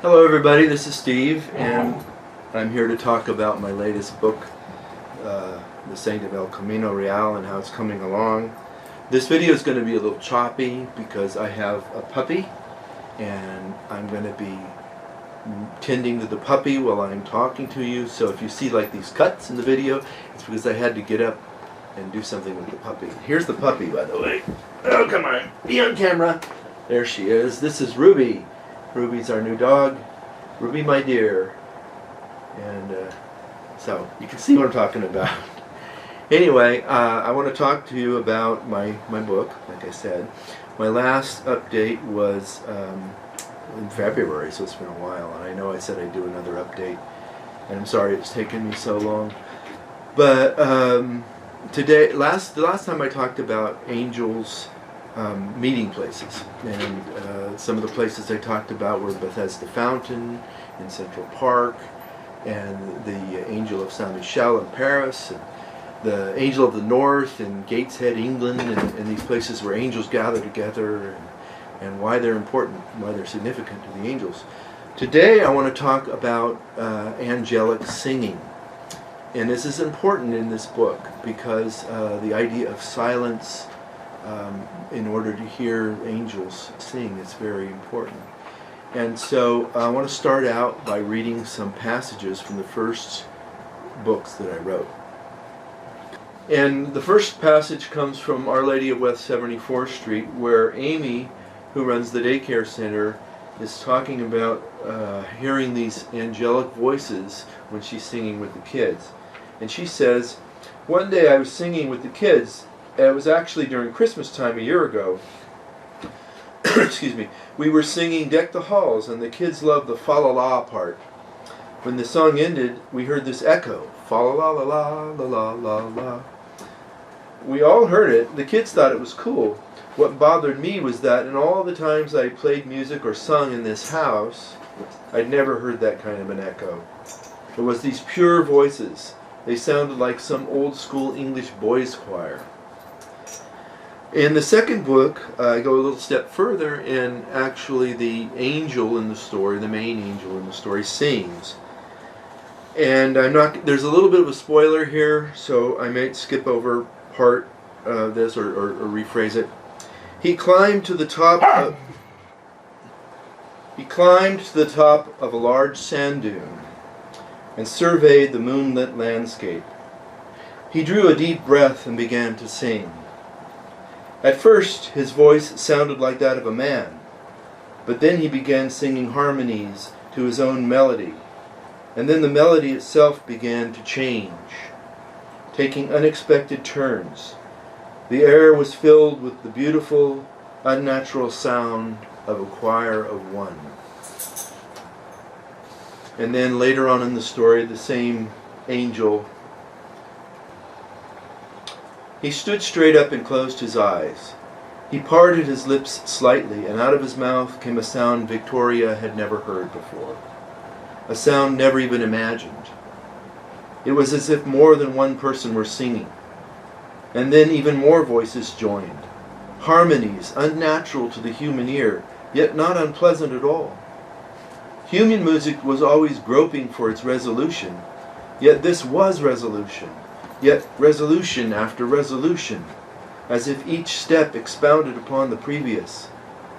Hello everybody, this is Steve, and I'm here to talk about my latest book, The Saint of El Camino Real, and how it's coming along. This video is going to be a little choppy because I have a puppy, and I'm going to be tending to the puppy while I'm talking to you. So if you see like these cuts in the video, it's because I had to get up and do something with the puppy. Here's the puppy, by the way. Oh, come on, be on camera. There she is. This is Ruby. Ruby's our new dog. Ruby, my dear. And so you can see what I'm talking about. Anyway, I want to talk to you about my book, like I said. My last update was in February, so it's been a while. And I know I said I'd do another update, and I'm sorry it's taken me so long. But today, the last time I talked about angels meeting places, and some of the places I talked about were Bethesda Fountain in Central Park, and the Angel of Saint Michel in Paris, and the Angel of the North in Gateshead, England, and these places where angels gather together, and why they're important, why they're significant to the angels. Today I want to talk about angelic singing. And this is important in this book because the idea of silence in order to hear angels sing is very important. And so I want to start out by reading some passages from the first books that I wrote. And the first passage comes from Our Lady of West 74th Street, where Amy, who runs the daycare center, is talking about hearing these angelic voices when she's singing with the kids. And she says, "One day I was singing with the kids. It was actually during Christmas time a year ago. Excuse me. We were singing Deck the Halls, and the kids loved the fa-la-la part. When the song ended, we heard this echo, fa-la-la-la-la-la-la-la. We all heard it. The kids thought it was cool. What bothered me was that in all the times I played music or sung in this house, I'd never heard that kind of an echo. It was these pure voices. They sounded like some old-school English boys' choir." In the second book, I go a little step further, and actually the angel in the story, the main angel in the story, sings. And there's a little bit of a spoiler here, so I might skip over part of this or rephrase it. He climbed to the top of a large sand dune and surveyed the moonlit landscape. He drew a deep breath and began to sing. At first, his voice sounded like that of a man, but then he began singing harmonies to his own melody, and then the melody itself began to change, taking unexpected turns. The air was filled with the beautiful, unnatural sound of a choir of one. And then later on in the story, the same angel, he stood straight up and closed his eyes. He parted his lips slightly, and out of his mouth came a sound Victoria had never heard before, a sound never even imagined. It was as if more than one person were singing, and then even more voices joined, harmonies unnatural to the human ear, yet not unpleasant at all. Human music was always groping for its resolution, yet this was resolution. Yet resolution after resolution, as if each step expounded upon the previous,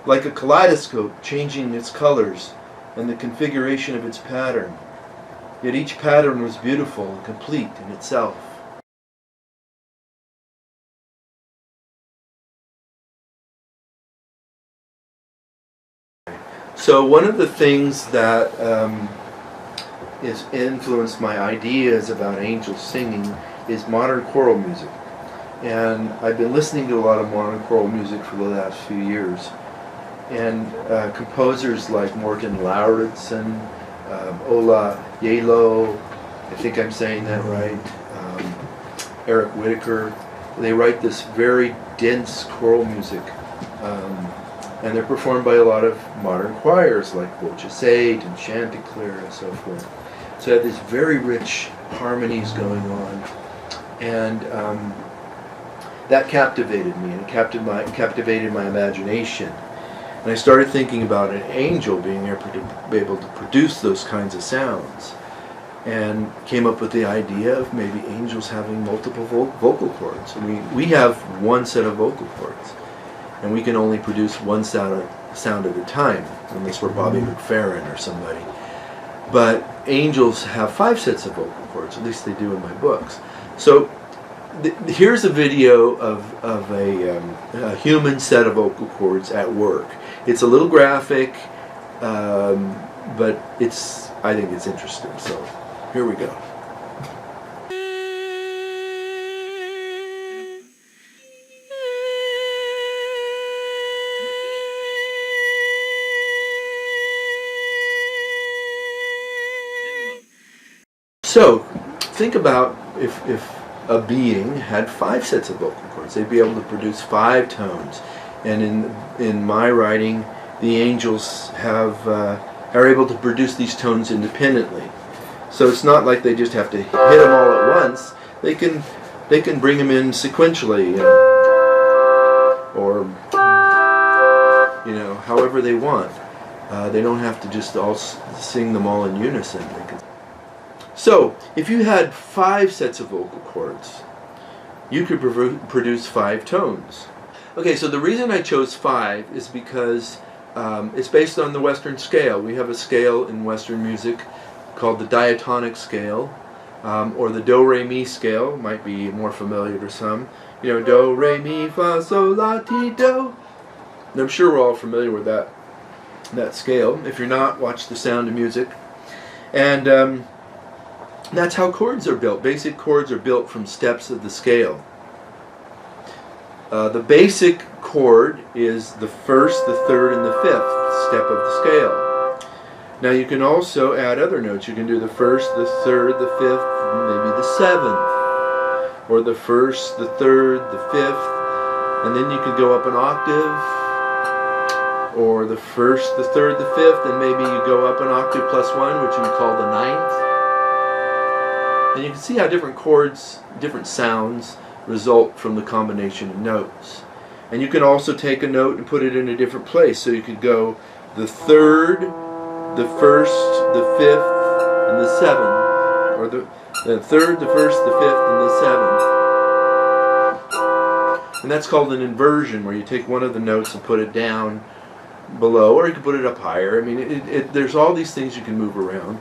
like a kaleidoscope changing its colors and the configuration of its pattern. Yet each pattern was beautiful and complete in itself. So one of the things that has influenced my ideas about angels singing is modern choral music. And I've been listening to a lot of modern choral music for the last few years. And composers like Morgan Lauridsen, Ola Yalo, I think I'm saying that right, Eric Whitaker, they write this very dense choral music. And they're performed by a lot of modern choirs like Voce 8 and Chanticleer and so forth. So I have these very rich harmonies going on. And that captivated me and captivated my imagination. And I started thinking about an angel being able to produce those kinds of sounds, and came up with the idea of maybe angels having multiple vocal cords. I mean, we have one set of vocal cords, and we can only produce one sound at a time, unless we're Bobby McFerrin or somebody. But angels have 5 sets of vocal cords, at least they do in my books. So here's a video of a human set of vocal cords at work. It's a little graphic, but I think it's interesting. So here we go. So think about if a being had 5 sets of vocal cords, they'd be able to produce 5 tones. And in my writing, the angels are able to produce these tones independently. So it's not like they just have to hit them all at once. They can bring them in sequentially, or however they want. They don't have to just all sing them all in unison. So if you had 5 sets of vocal cords, you could produce 5 tones. Okay, so the reason I chose 5 is because it's based on the Western scale. We have a scale in Western music called the Diatonic Scale, or the Do-Re-Mi scale, might be more familiar to some. Do, Re, Mi, Fa, Sol, La, Ti, Do. And I'm sure we're all familiar with that scale. If you're not, watch The Sound of Music. And that's how chords are built. Basic chords are built from steps of the scale. The basic chord is the 1st, the 3rd, and the 5th step of the scale. Now you can also add other notes. You can do the 1st, the 3rd, the 5th, and maybe the 7th. Or the 1st, the 3rd, the 5th, and then you can go up an octave. Or the 1st, the 3rd, the 5th, and maybe you go up an octave plus 1, which you would call the 9th. And you can see how different chords, different sounds, result from the combination of notes. And you can also take a note and put it in a different place. So you could go the 3rd, the 1st, the 5th, and the 7th. Or the 3rd, the 1st, the 5th, and the 7th. And that's called an inversion, where you take one of the notes and put it down below, or you can put it up higher. I mean, there's all these things you can move around.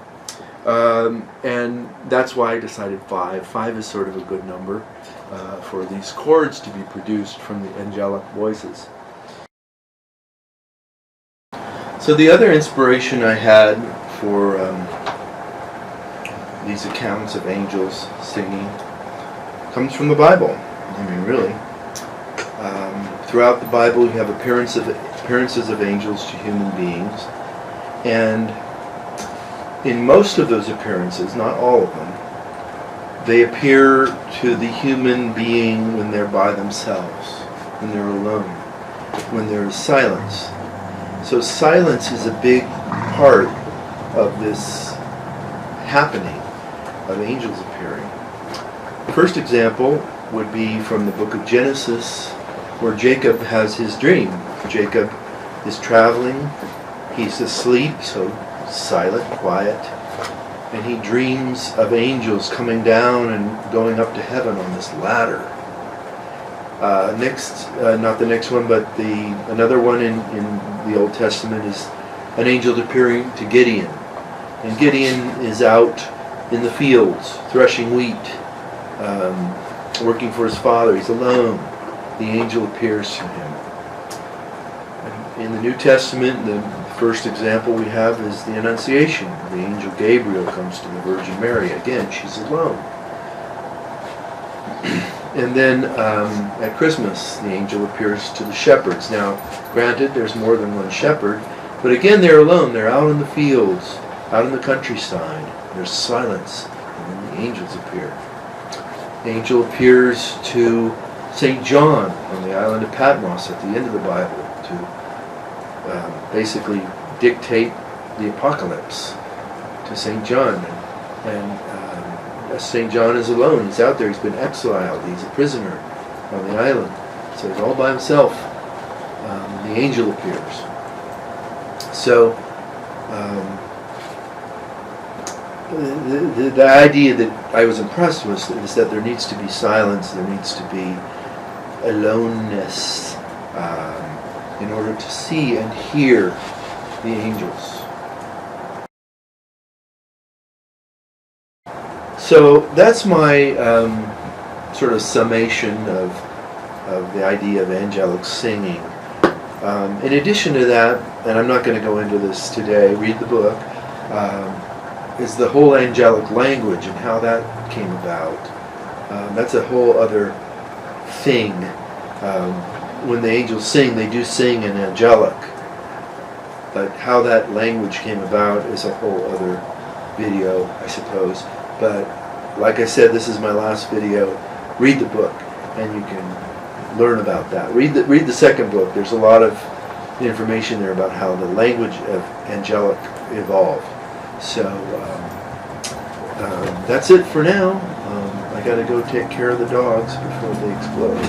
And that's why I decided 5. 5 is sort of a good number for these chords to be produced from the angelic voices. So the other inspiration I had for these accounts of angels singing comes from the Bible. I mean, really. Throughout the Bible, you have appearances of angels to human beings, and in most of those appearances, not all of them, they appear to the human being when they're by themselves, when they're alone, when there is silence. So silence is a big part of this happening of angels appearing. The first example would be from the book of Genesis, where Jacob has his dream. Jacob is traveling, he's asleep, so silent, quiet, and he dreams of angels coming down and going up to heaven on this ladder. Not the next one, but another one in the Old Testament is an angel appearing to Gideon. And Gideon is out in the fields, threshing wheat, working for his father. He's alone. The angel appears to him. And in the New Testament, the first example we have is the Annunciation. The angel Gabriel comes to the Virgin Mary. Again, she's alone. And then at Christmas, the angel appears to the shepherds. Now, granted, there's more than one shepherd, but again, they're alone. They're out in the fields, out in the countryside. There's silence, and then the angels appear. The angel appears to St. John on the island of Patmos at the end of the Bible to basically dictate the apocalypse to St. John. And St. John is alone. He's out there. He's been exiled. He's a prisoner on the island. So he's all by himself. The angel appears. So the idea that I was impressed with is that there needs to be silence, there needs to be aloneness in order to see and hear the angels. So that's my sort of summation of the idea of angelic singing. In addition to that, and I'm not going to go into this today, read the book, is the whole angelic language and how that came about. That's a whole other thing. When the angels sing, they do sing in angelic. But how that language came about is a whole other video, I suppose. But like I said, this is my last video. Read the book, and you can learn about that. Read the second book. There's a lot of information there about how the language of angelic evolved. So that's it for now. I got to go take care of the dogs before they explode.